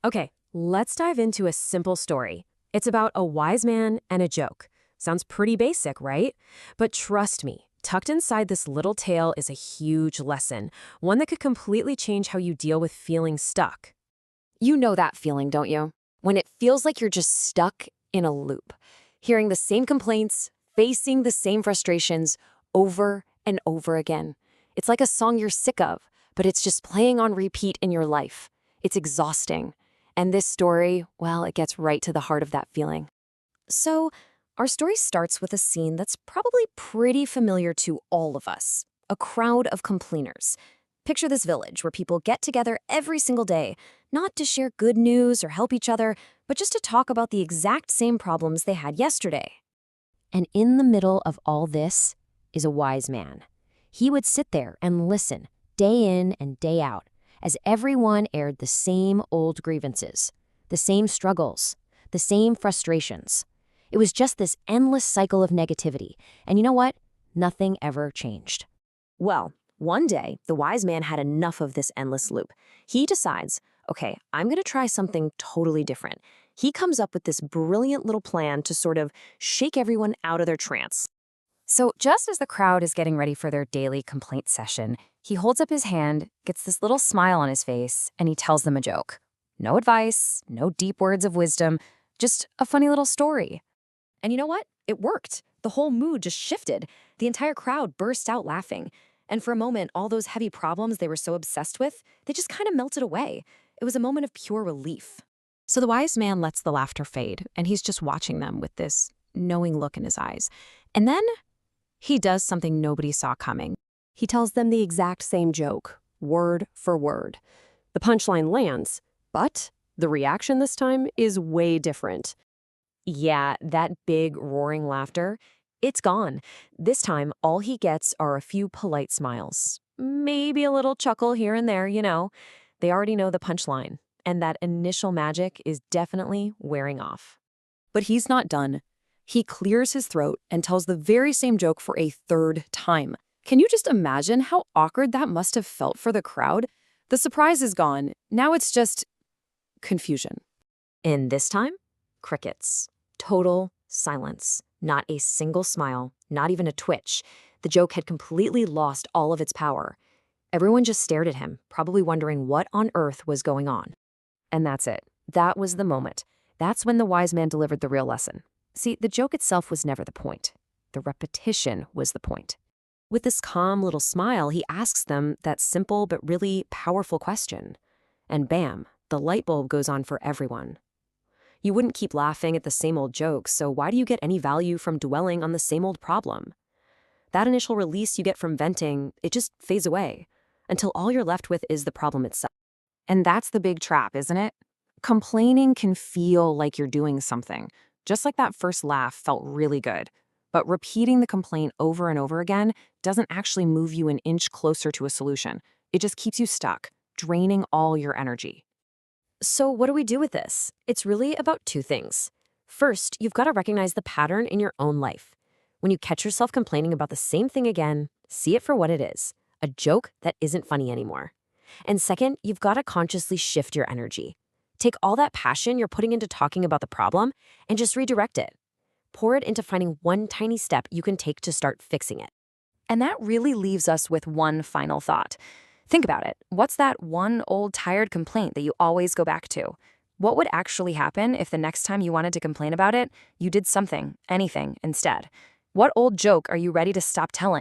Okay, let's dive into a simple story. It's about a wise man and a joke. Sounds pretty basic, right? But trust me, tucked inside this little tale is a huge lesson, one that could completely change how you deal with feeling stuck. You know that feeling, don't you? When it feels like you're just stuck in a loop, hearing the same complaints, facing the same frustrations over and over again. It's like a song you're sick of, but it's just playing on repeat in your life. It's exhausting. And this story, well, it gets right to the heart of that feeling. So, our story starts with a scene that's probably pretty familiar to all of us, a crowd of complainers. Picture this village where people get together every single day, not to share good news or help each other, but just to talk about the exact same problems they had yesterday. And in the middle of all this is a wise man. He would sit there and listen, day in and day out, as everyone aired the same old grievances, the same struggles, the same frustrations. It was just this endless cycle of negativity. And you know what? Nothing ever changed. Well, one day, the wise man had enough of this endless loop. He decides, okay, I'm going to try something totally different. He comes up with this brilliant little plan to sort of shake everyone out of their trance. So just as the crowd is getting ready for their daily complaint session, he holds up his hand, gets this little smile on his face, and he tells them a joke. No advice, no deep words of wisdom, just a funny little story. And you know what? It worked. The whole mood just shifted. The entire crowd burst out laughing. And for a moment, all those heavy problems they were so obsessed with, they just kind of melted away. It was a moment of pure relief. So the wise man lets the laughter fade, and he's just watching them with this knowing look in his eyes. And then he does something nobody saw coming. He tells them the exact same joke, word for word. The punchline lands, but the reaction this time is way different. Yeah, that big roaring laughter, it's gone. This time, all he gets are a few polite smiles. Maybe a little chuckle here and there, you know. They already know the punchline, and that initial magic is definitely wearing off. But he's not done. He clears his throat and tells the very same joke for a third time. Can you just imagine how awkward that must have felt for the crowd? The surprise is gone. Now it's just confusion. And this time, crickets. Total silence. Not a single smile, not even a twitch. The joke had completely lost all of its power. Everyone just stared at him, probably wondering what on earth was going on. And that's it. That was the moment. That's when the wise man delivered the real lesson. See, the joke itself was never the point. The repetition was the point. With this calm little smile, he asks them that simple but really powerful question. And bam, the light bulb goes on for everyone. You wouldn't keep laughing at the same old jokes, so why do you get any value from dwelling on the same old problem? That initial release you get from venting, it just fades away, until all you're left with is the problem itself. And that's the big trap, isn't it? Complaining can feel like you're doing something, just like that first laugh felt really good. But repeating the complaint over and over again doesn't actually move you an inch closer to a solution. It just keeps you stuck, draining all your energy. So what do we do with this? It's really about two things. First, you've got to recognize the pattern in your own life. When you catch yourself complaining about the same thing again, see it for what it is, a joke that isn't funny anymore. And second, you've got to consciously shift your energy. Take all that passion you're putting into talking about the problem and just redirect it. Pour it into finding one tiny step you can take to start fixing it. And that really leaves us with one final thought. Think about it. What's that one old tired complaint that you always go back to? What would actually happen if the next time you wanted to complain about it, you did something, anything, instead? What old joke are you ready to stop telling?